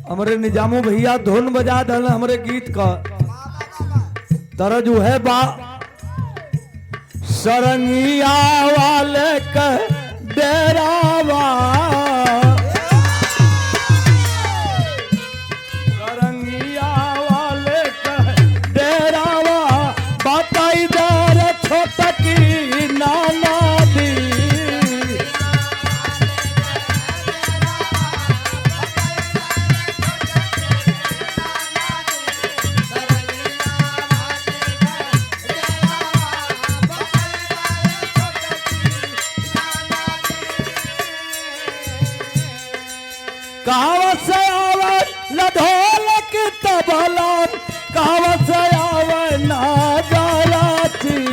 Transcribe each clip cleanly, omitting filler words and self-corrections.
हमारे निजामू भैया धुन बजा दल हमारे गीत का तरह जो है बा सरंगिया वाले का डेरावा सरंगिया वाले का डेरावा बताई दर छोटा की नाना दी कहावत से आवे लढोल की तबला कहावत से आवे ना गालाची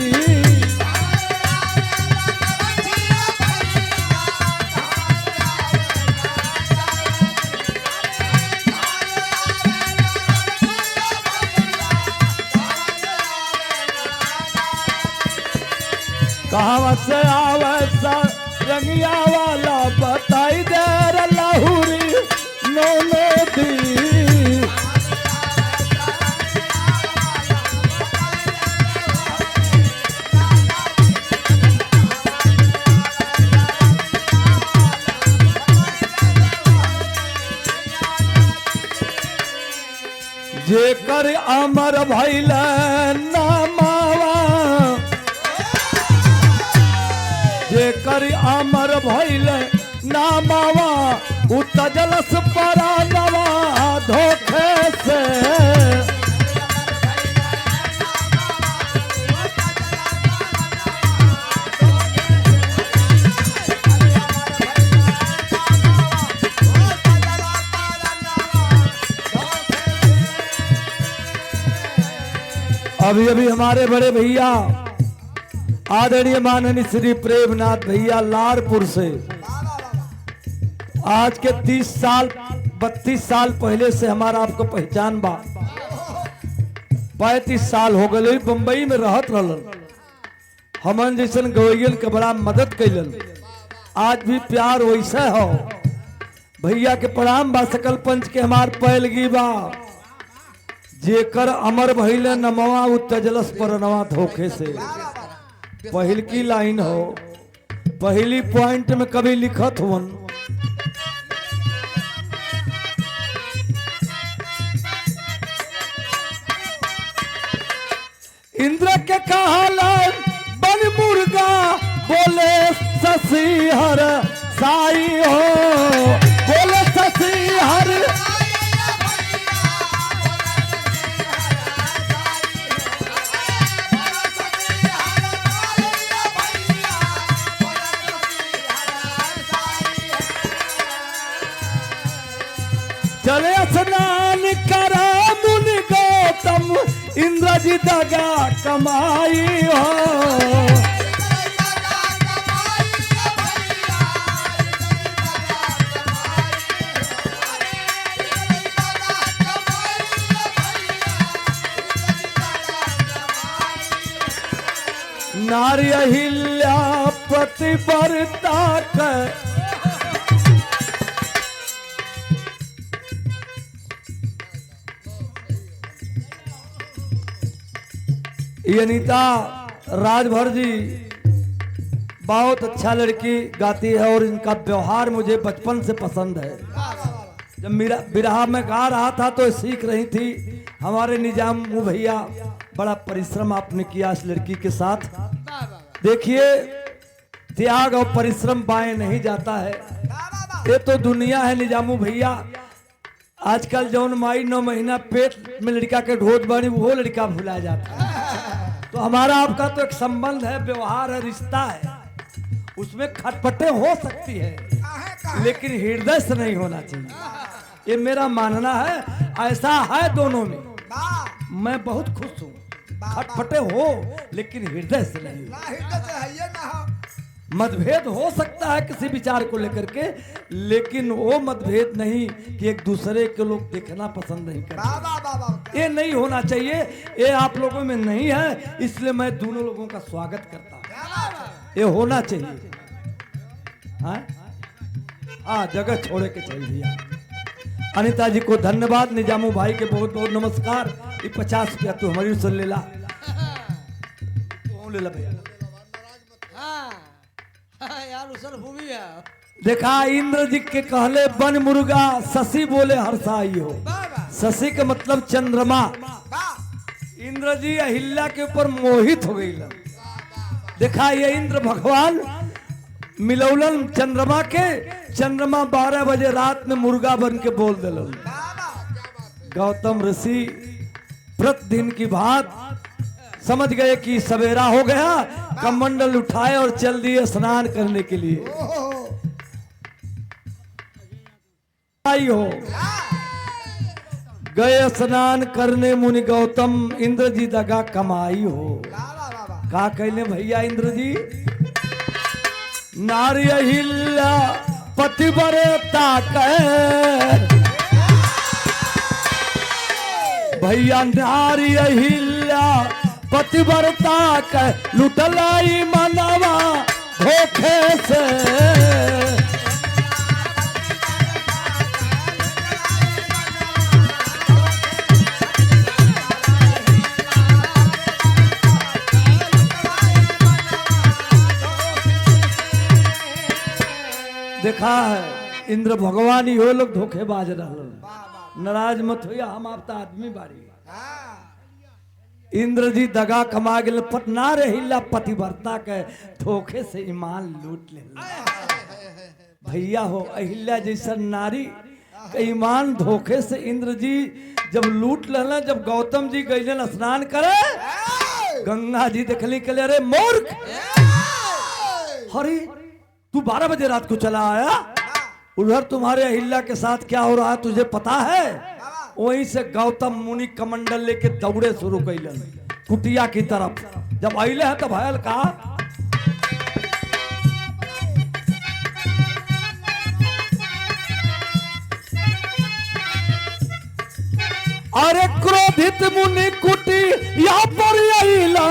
कहावत से आवे रंगिया वाला बताई दे लाहौरी नौनो दी जेकर अमर भइल नामावा जेकर अमर भइल नामावा उतजलस परानवा धोखे से अभी अभी हमारे बड़े भैया आदरणीय माननीय श्री प्रेमनाथ भैया लारपुर से आज के 30 साल 32 साल पहले से हमारा आपको पहचान बा 35 साल हो गए बम्बई में रहत रहलन हमन जैसन गवैयन के बड़ा मदद कैलन आज भी प्यार वैसा हो भैया के प्रणाम बा सकल पंच के हमार पैलगी बा जेकर अमर भइल नमवा उतजलस परनवा धोखे से पहल की लाइन हो पहली पॉइंट में कभी लिखत हुन इंद्र के कहाला बन मुर्गा बोले शशि हर साई हो बोले शशि हर चले स्नान करा मुनि गौतम इंद्र जी दगा कमाई हो नारी अहिल्या प्रतिबरता कर ये अनीता राजभर जी बहुत अच्छा लड़की गाती है और इनका व्यवहार मुझे बचपन से पसंद है। जब मेरा बिरहा में गा रहा था तो सीख रही थी। हमारे निजाम भैया बड़ा परिश्रम आपने किया इस लड़की के साथ। देखिए त्याग और परिश्रम बाएं नहीं जाता है। ये तो दुनिया है निजामू भैया। आजकल जौन माई 9 महीना पेट में लड़का के ढोत बनी वो लड़का भुला जाता है। तो हमारा आपका तो एक संबंध है, व्यवहार है, रिश्ता है, उसमें खटपटे हो सकती है लेकिन हृदय से नहीं होना चाहिए। ये मेरा मानना है, ऐसा है दोनों में। मैं बहुत खुश हूँ, खटपटे हो लेकिन हृदय से नहीं। मतभेद हो सकता है किसी विचार को लेकर के, लेकिन वो मतभेद नहीं कि एक दूसरे के लोग देखना पसंद नहीं करते। ये नहीं होना चाहिए, ये आप लोगों में नहीं है, इसलिए मैं दोनों लोगों का स्वागत करता हूँ। ये होना चाहिए। हाँ, जगह छोड़े के चाहिए भैया। अनिता जी को धन्यवाद, निजामू भाई के बहुत बहुत नमस्कार। ये 50 रुपया तू हमारी सुन ले ला, ले ला भैया। यार उसल भूमि है। देखा, इंद्र जी के कहले बन मुर्गा, शशि बोले हर्षाई हो। शशि का मतलब चंद्रमा। इंद्र जी अहिल्या के ऊपर मोहित हो गई। देखा, ये इंद्र भगवान मिलौलन चंद्रमा के, चंद्रमा 12 बजे रात में मुर्गा बन के बोल दिलन। गौतम ऋषि प्रतिदिन की बात समझ गए कि सवेरा हो गया, कमंडल उठाए और चल दिए स्नान करने के लिए। आई हो गए स्नान करने मुनि गौतम, इंद्र जी दगा कमाई हो। का कहले भैया इंद्र जी, नारी अहिल्या पतिव्रता कह भैया, नारी अहिल्या पतिव्रता कह लुटलाई मनवा धोखे से। देखा है, इंद्र भगवान ही हो, लोग धोखेबाज रह। नाराज मत होइए, हम आप तो आदमी बारी। इंद्र जी दगा कमा गए, पटना रहिला पतिव्रता के धोखे से ईमान लूट ले। भैया हो, अहिल्या जैसा नारी का ईमान धोखे से इंद्र जी जब लूट लेना। जब गौतम जी गए स्नान करे, गंगा जी देखली, कहले अरे मूर्ख, हरी तू 12 बजे रात को चला आया, उधर तुम्हारे अहिल्या के साथ क्या हो रहा है तुझे पता है? वहीं से गौतम मुनि कमंडल लेके दौड़े शुरू कैलन कुटिया की तरफ। जब अइले है तो भयल का, अरे क्रोधित मुनि कुटिया पर अइला,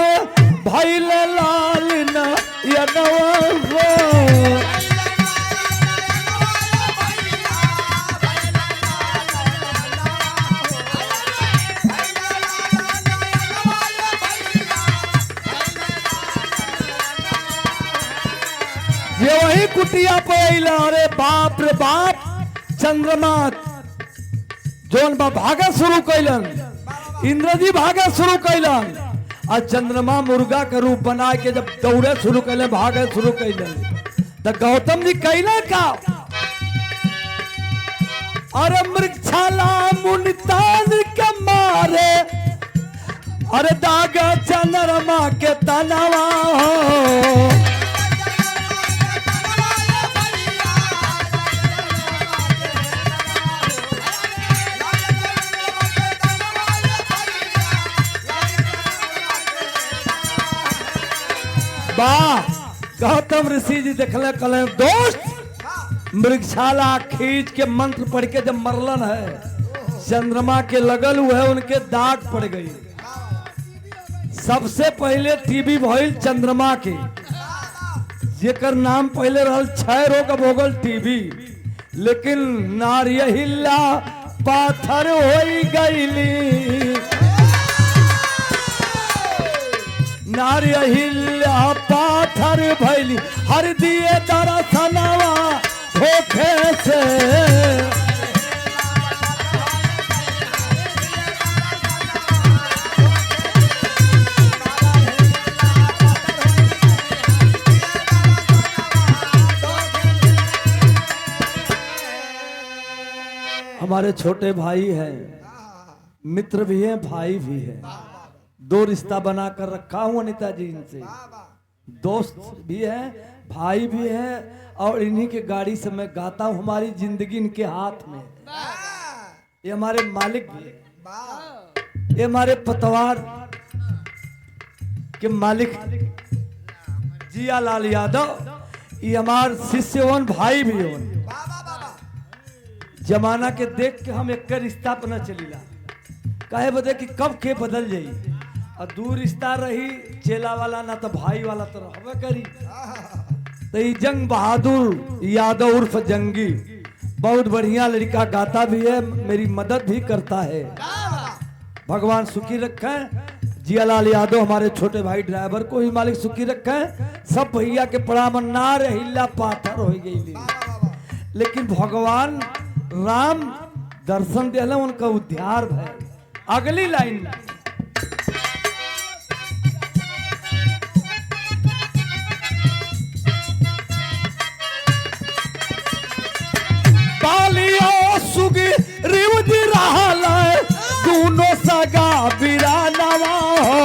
भइल लाल न यनवा। ये वही कुटिया पे अइला, अरे बाप रे बाप, चंद्रमा जोन बा भागा शुरू कैलन, इंद्र जी भागा शुरू कैलन, और चंद्रमा मुर्गा का रूप बना के जब दौड़े शुरू कैले, भागे शुरू कैलन, तो गौतम जी कैले का, अरे मृगशाला मुनितान के मारे, अरे दागा चंद्रमा के तनवा हो। गौतम ऋषि जी देखले, कहले दोस्त, मृगशाला खींच के मंत्र पढ़ के जब मरलन है, चंद्रमा के लगल हुए उनके दाग पड़ गई। सबसे पहले टीबी भइल चंद्रमा के, जेकर नाम पहले रहल क्षय रोग, अब हो गल टीबी। लेकिन नारी अहिल्या पाथर हो गईली, नारी अहिल्या पाथर भैली, हर दिए दरसनवा धोखे से। हमारे छोटे भाई हैं, मित्र भी हैं, भाई भी हैं, दो रिश्ता बना कर रखा हूँ अनिता जी इनसे। दोस्त भी है, भाई भी है, और इन्हीं के गाड़ी से मैं गाता हूँ। हमारी जिंदगी इनके हाथ में है। ये हमारे मालिक भी है, ये हमारे पतवार के मालिक जिया लाल यादव, ये हमार शिष्य होन, भाई भी होन। जमाना के देख के हम एक रिश्ता पर न चलीला, कहे बदे कि कब के बदल जाई, और दूर रिश्ता रही चेला वाला ना तो भाई वाला तो रहबे करी। तो ये जंग बहादुर यादव उर्फ जंगी बहुत बढ़िया लड़का, गाता भी है, मेरी मदद भी करता है। भगवान सुखी रखे। जियालाल यादव हमारे छोटे भाई ड्राइवर को ही मालिक सुखी रखे। सब भैया के प्रणाम, ना रहिला पाथर हो गई, लेकिन भगवान राम दर्शन दिला, उनका उद्धार है। अगली लाइन पालियो सुगी रिवजी रहल दोनों सगा बिरानवा हो।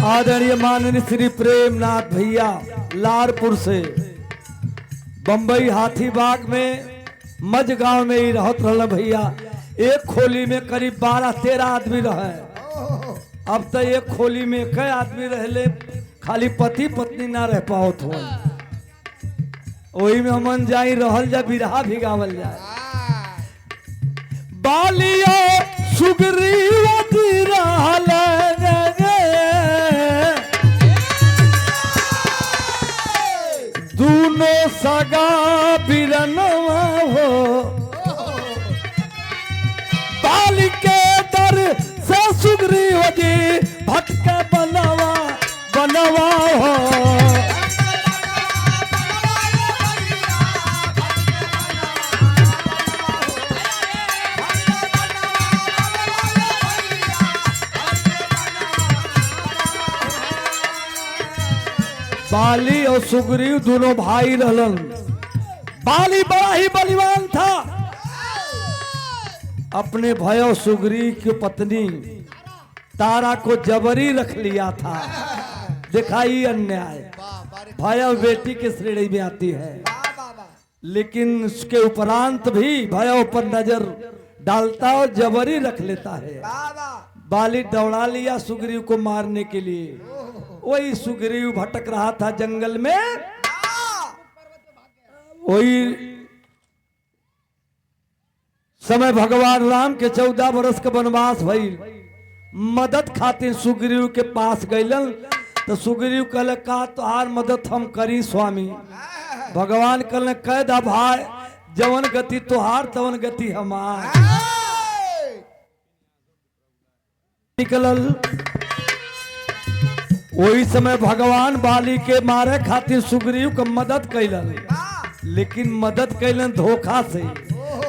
आदरणीय माननीय श्री प्रेमनाथ भैया लारपुर से बंबई हाथीबाग में मजगांव में ही रहत रहा भैया। एक खोली में करीब 12-13 आदमी रहे। अब तो एक खोली में कई आदमी रहले, खाली पति पत्नी ना रह पाओ थो। वही में हमन जाई रहल जा, बिरहा भी गावल जाए। बालियो सुग्रीवती रहल दोनों सगा बिरनवा हो। बाली के दर से सुग्रीव जी भटके बनवा बनवा हो। बाली और सुग्रीव दोनों भाई रहलन। बाली बड़ा ही बलवान था, अपने भयो सुग्रीव की पत्नी तारा को जबरी रख लिया था। दिखाई अन्याय, भयो बेटी के श्रेणी में आती है, लेकिन उसके उपरांत भी भयो पर नजर डालता और जबरी रख लेता है। बाली दौड़ा लिया सुग्रीव को मारने के लिए। वही सुग्रीव भटक रहा था जंगल में, वही समय भगवान राम के 14 वर्ष का वनवास भई। मदद खातिर सुग्रीव के पास गइलन, तो सुग्रीव कहले का तोहार मदद हम करी स्वामी। भगवान कहले कह दा भाई, जवन गति तोहार तवन गति हमार। निकलल वही समय भगवान बाली के मारे खातिर सुग्रीव को मदद कैलन, लेकिन मदद कैलन धोखा से।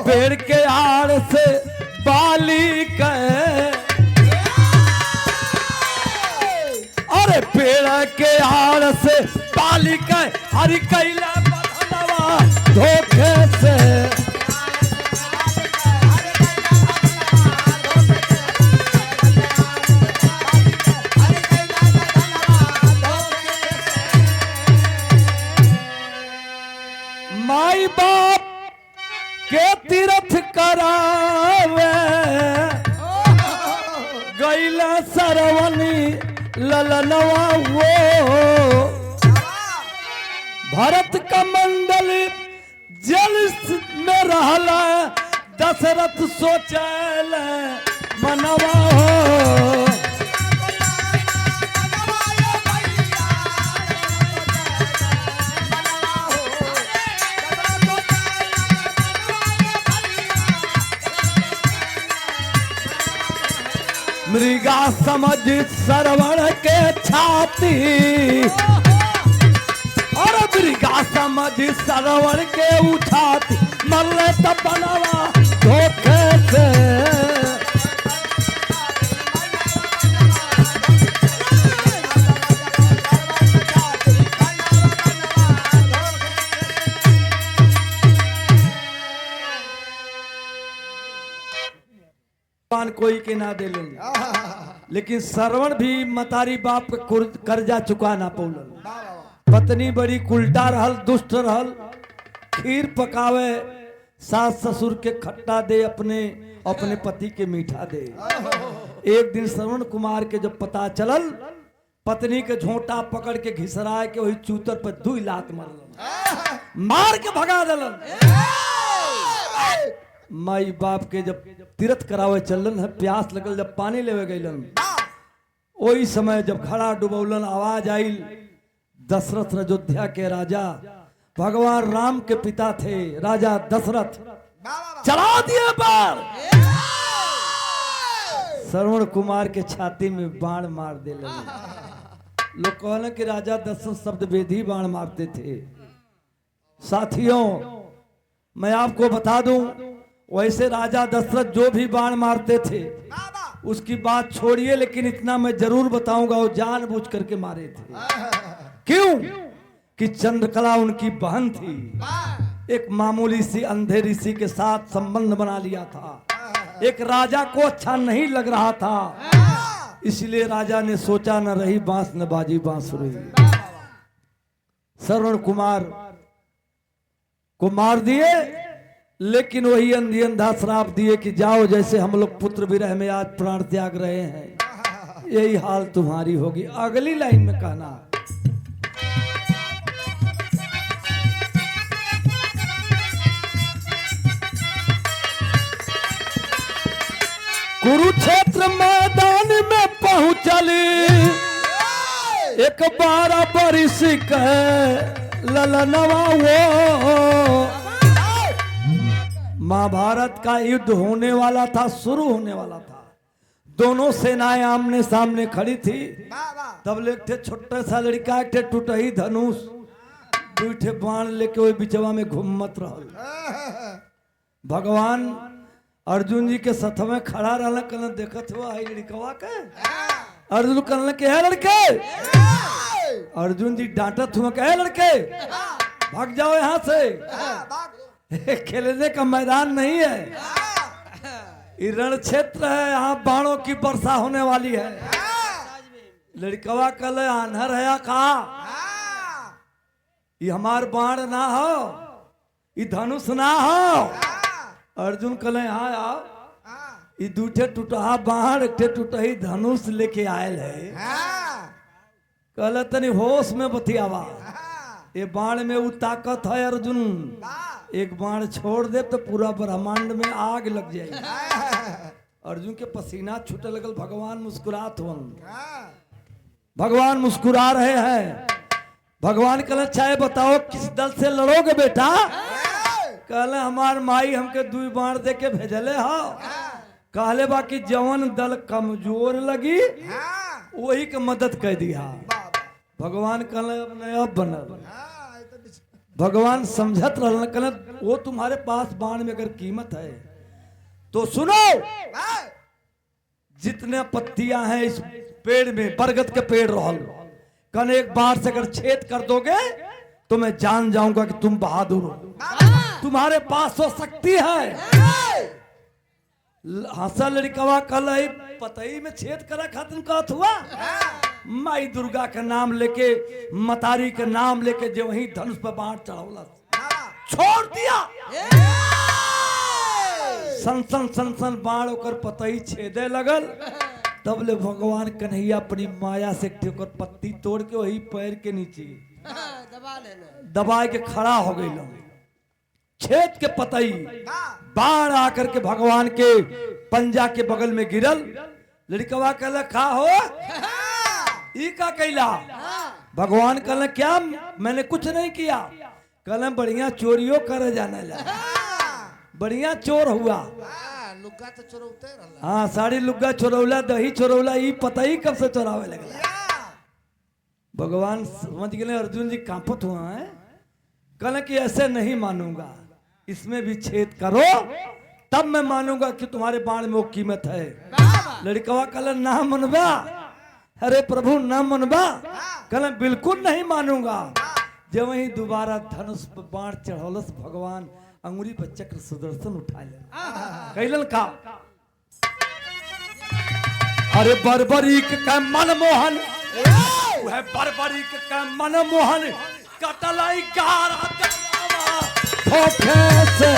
पेड़ के आड़ से बाली के, अरे पेड़ के आड़ से बाली के हरि कैला बदलवा धोखे से। माई बाप के तीर्थ करावे गैला सरवनी ललनवा वो। भरत का मंडल जल में रहला, दशरथ सोचल मनवा हो। मृगा समझ सरवण के छाती, और मृगा समझ सरवण के उठाती। मल्ले तब बनवा धोखे से। भगवान कोई के ना देलन, लेकिन श्रवण भी मतारी बाप के कर्जा चुका ना पौलन। पत्नी बड़ी उल्टा रहल, दुष्ट रहल, खीर पकावे, सास ससुर के खट्टा दे, अपने पति के मीठा दे। एक दिन श्रवण कुमार के जब पता चलल, पत्नी के झोंटा पकड़ के घिसराए के वही चूतर पर 2 लात मारलन, मार के भगा दलन। माई बाप के जब तीर्थ करावे चलन है, प्यास लगल, जब पानी लेवे गईलन, वही समय जब घड़ा डुबौलन, आवाज आई, दशरथ अयोध्या के राजा भगवान राम के पिता थे, राजा दशरथ, चला दिए बाण। श्रवण कुमार के छाती में बाण मार दे लगे। लोग कहले कि राजा दशरथ शब्द वेदी बाण मारते थे। साथियों, मैं आपको बता दूं, वैसे राजा दशरथ जो भी बाण मारते थे उसकी बात छोड़िए, लेकिन इतना मैं जरूर बताऊंगा, वो जानबूझ करके मारे थे। क्यों? कि चंद्रकला उनकी बहन थी, एक मामूली सी अंधे ऋषि के साथ संबंध बना लिया था। एक राजा को अच्छा नहीं लग रहा था, इसलिए राजा ने सोचा न रही बांस न बाजी बांसुरी। श्रवण कुमार को मार दिए, लेकिन वही अंधी अंधा श्राप दिए कि जाओ, जैसे हम लोग पुत्र विरह में आज प्राण त्याग रहे हैं, यही हाल तुम्हारी होगी। अगली लाइन में कहना, कुरुक्षेत्र मैदान में पहुंचली, एक 12 बरिस के ललनवा वो। महाभारत का युद्ध होने वाला था, शुरू होने वाला था। दोनों सेनाएं आमने सामने खड़ी थी। तब एक थे छोटा सा लड़का, एक थे टूटही धनुष, 2 ठे बाण लेके वही बिचवा में घूमत रहल। भगवान अर्जुन जी के सथ में खड़ा रहना, कहना देखत हुआ है लड़कवा के। अर्जुन कहना के है लड़के, अर्जुन जी डांटत हुआ के है लड़के भाग जाओ यहाँ से, खेलने का मैदान नहीं है, ये रण क्षेत्र है, यहाँ बाणों की वर्षा होने वाली है। लड़कवा कल आन्हर है का, ये हमार बाण ना हो, ये धनुष ना हो। अर्जुन कहले हाँ आओ, ये 2 ठे टूटहा बाण, 1 ठे टूटही धनुष लेके आयल है। कहले तनी होश में बतियावा, ये बाण में वो ताकत है अर्जुन, एक बाण छोड़ दे तो पूरा ब्रह्मांड में आग लग जाएगी। अर्जुन के पसीना छूटे लगल। भगवान मुस्कुरात हुन, भगवान मुस्कुरा रहे हैं। भगवान कहले चाहे बताओ किस दल से लड़ोगे बेटा। कहले हमार माई हमके 2 बाण दे के भेजले हो। कहले बाकी जवन दल कमजोर लगी वही के मदद कर दिया। भगवान कहले अब बनल। भगवान समझत रहल, कहले वो तुम्हारे पास बाण में अगर कीमत है तो सुनो, जितने पत्तियां हैं इस पेड़ में, बरगद के पेड़ रहल, कहने एक बार से अगर छेद कर दोगे तो मैं जान जाऊंगा कि तुम बहादुर हो, तुम्हारे पास वो शक्ति है। हंसा लड़कवा कल पतई में छेद करा खातिर कहत हुआ, माई दुर्गा का नाम लेके, मतारी का नाम लेके जो वही धनुष पर बाण चढ़ौला, छोड़ दिया। सन सन बाण होकर पतई छेदे लगल। तब ले भगवान कन्हैया अपनी माया से ठोकर पत्ती तोड़ के वही पैर के नीचे दबा के खड़ा हो गई। छेद के पतई बाण आकर के भगवान के पंजा के बगल में गिरल। लड़कवा कहला खा हो ई का कैला। भगवान कहला क्या मैंने कुछ नहीं किया। कहला बढ़िया चोरियों करे जाने लगा, बढ़िया चोर हुआ। लुग्गा तो चोरौते रहला। हाँ साड़ी लुग्गा चोरौला, दही चोरौला, ई पता ही कब से चोरावे लगला। भगवान समझ गए अर्जुन जी कांपत हुआ है। कहला कि ऐसे नहीं मानूंगा, इसमें भी छेद करो तब मैं मानूंगा कि तुम्हारे बाण में वो कीमत है। लड़कवा कहला ना मनबा। अरे प्रभु ना मनबा। कहला बिल्कुल नहीं मानूंगा। जब वही दोबारा धनुष पर बाण चढ़ौलस, भगवान अंगुरी पर चक्र सुदर्शन उठा ले कैलन का अरे बर्बरी के मनमोहन वह बर्बरी के मनमोहन कटलाई गारा धोखे से।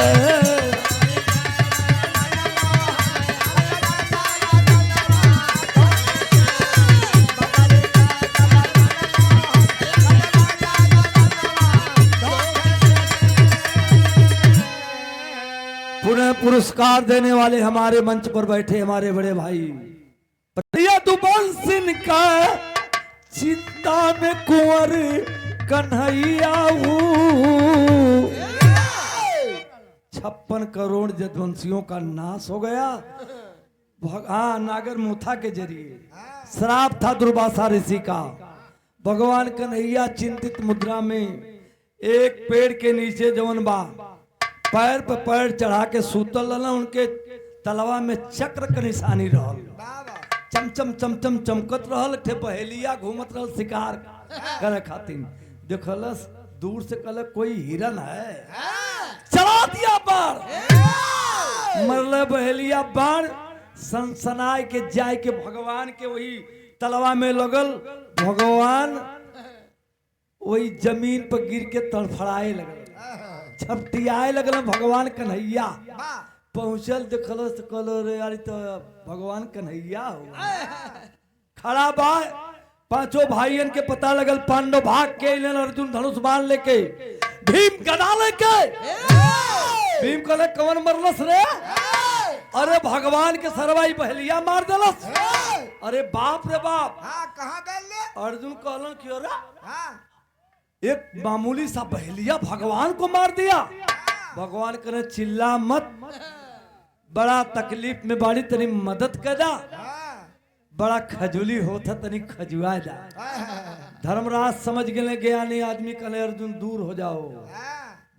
पुनः पुरस्कार देने वाले हमारे मंच पर बैठे हमारे बड़े भाई प्रिय दुबल सिंह का चिंता में कुंवर कन्हैया 56 करोड़ जदवंशियों का नाश हो गया। हाँ, नागर मुथा के जरिए श्राप था दुर्वासा ऋषि का। भगवान कन्हैया चिंतित मुद्रा में एक पेड़ के नीचे जवन बा पैर पर पैर चढ़ा के सूतल रहना। उनके तलवा में चक्र का निशानी रहल, चमचम चमचम चमकत रहल। थे पहेलिया घूमत रहल शिकार करे खातिर। देखलस दूर से कल कोई हिरन है, चला दिया बाण, मरले बहेलिया बाण सनसनाए के जाय के भगवान के वही तलवा में लगल। भगवान वही जमीन पर गिर के तड़फड़ाए लगल, छपटियाए लगल। भगवान कन्हैया पहुंचल, देखल रे यार तो भगवान कन्हैया हो खड़ा बा। पांचों भाइयन के पता लगल, पांडव भाग के अर्जुन धनुष बाण लेके, भीम गदा लेके। भीम कहले कवन मरलस रे? अरे भगवान के सरवाई बहलिया मार देलस। अरे बाप रे बाप, कहाँ गए? अर्जुन कहलन क्यों रे? एक मामूली सा बहलिया भगवान को मार दिया। भगवान करे चिल्ला मत, बड़ा तकलीफ में बाड़ी, तनी मदद कर जा। बड़ा खजुली होता तनी खजुआ जा। धर्मराज समझ गए ज्ञानी आदमी, कहले अर्जुन दूर हो जाओ,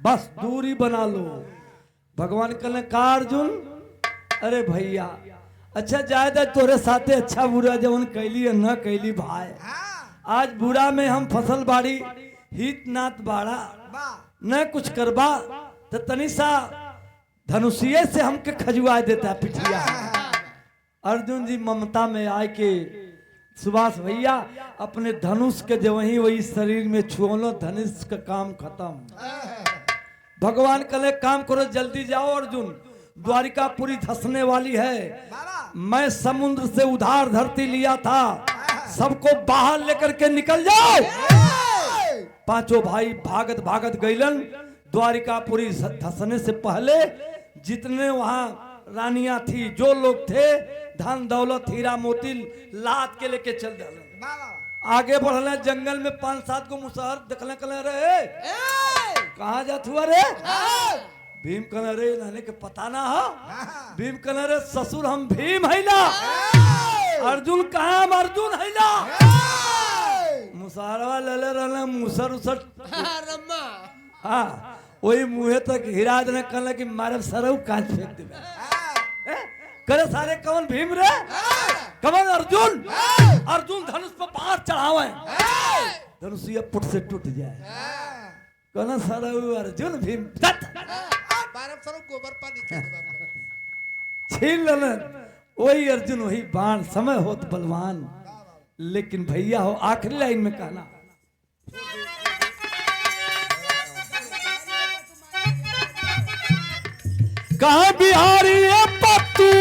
बस दूरी बना लो। भगवान कहले का अर्जुन? अरे भैया अच्छा जायदा तोरे साथे अच्छा बुरा जवन कैली न कैली भाई, आज बुरा में हम फसल बाड़ी हित नात बाड़ा न कुछ करबा तो तनी सा धनुषिये से हमके खजुआ देता पिठिया। अर्जुन जी ममता में आए के सुभाष भैया अपने धनुष के जो वही शरीर में छुओलो, धनुष का काम खत्म। भगवान कहले काम करो जल्दी जाओ अर्जुन, द्वारिकापुरी धसने वाली है। मैं समुद्र से उधार धरती लिया था, सबको बाहर लेकर के निकल जाओ। पांचों भाई भागत भागत गईलन। द्वारिकापुरी धसने से पहले जितने वहां रानियां थी, जो लोग थे, धन दौलत हीरा मोती लाद के लेके चल दिया। आगे बढ़ले जंगल में 5-7 को मुसहर देखले, कहले रे कहाँ जात हुआ रे? भीम कहले रे नाने के पता ना हो। भीम कहले रे ससुर हम भीम है ना। अर्जुन कहाँ? हम अर्जुन है ना। मुसहरवा ले रहना मुसर उसर, हाँ वही मुहे तक हिराज ने कहले कि मारे सरऊ कांच फेंक दे। करे सारे कवन भीम रे? कवन अर्जुन? अर्जुन धनुष पर बाण चढ़ावे, धनुष ये पुट से टूट जाए। कहना सरऊ अर्जुन भीम गोबर पानी छीन लेन। वही अर्जुन वही बाण, समय होत बलवान। लेकिन भैया हो आखिरी लाइन में कहना, कहा बिहारी पत्तू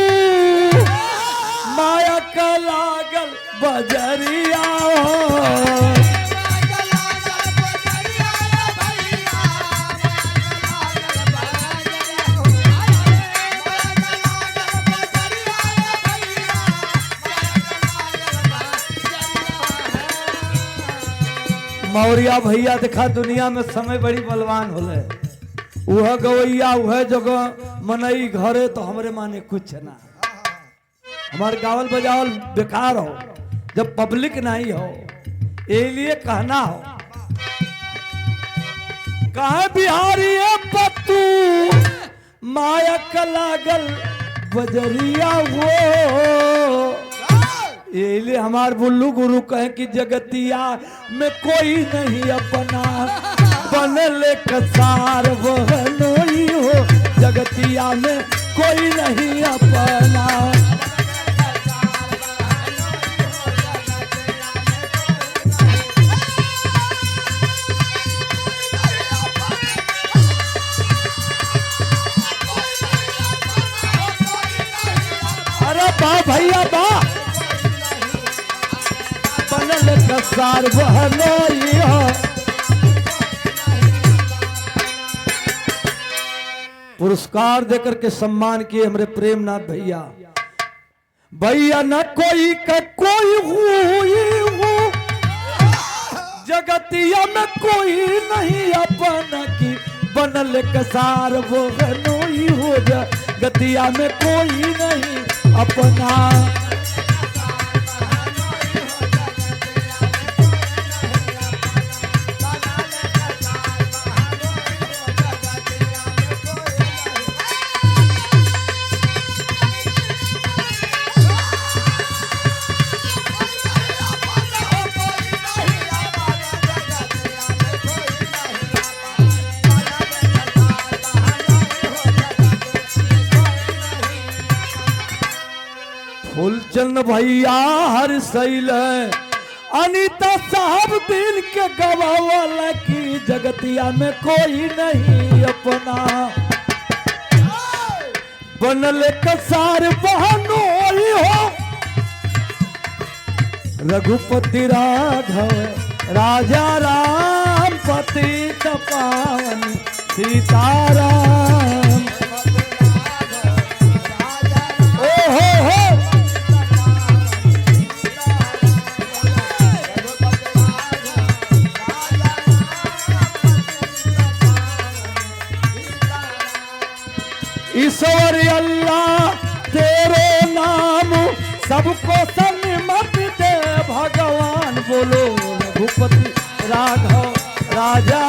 माया का लागल बजरिया। मौर्या भैया देखा दुनिया में समय बड़ी बलवान होले। वह गवैया वह जगह मनई घरे तो हमरे माने कुछ ना। हमारे गावल बजावल बेकार हो जब पब्लिक नहीं हो, ये लिए कहना हो। कहा बिहारी पत्तू माया का लागल बजरिया वो। ये लिए हमार बुल्लू गुरु कहे कि जगतिया में कोई नहीं अपना, बनले कसार बहनोई हो। जगतिया में कोई नहीं अपना। भैया बा बनल कसार बहनोई हो। पुरस्कार देकर के सम्मान किए हमारे प्रेमनाथ भैया। भैया न कोई का कोई हुई हो, जगतिया में कोई नहीं अपन की बनल कसार वो गनोई हो। जगतिया में कोई नहीं अपना। फूलचंद भैया हर सैल अनीता साहब दिन के गवावाला की जगतिया में कोई नहीं अपना। बनल कसार बहनोई हो। रघुपति राघव राजा राम पतित पावन सीताराम। ओ हो ईश्वर अल्लाह तेरे नाम सबको सन्मत दे भगवान। बोलो रघुपति राघव राजा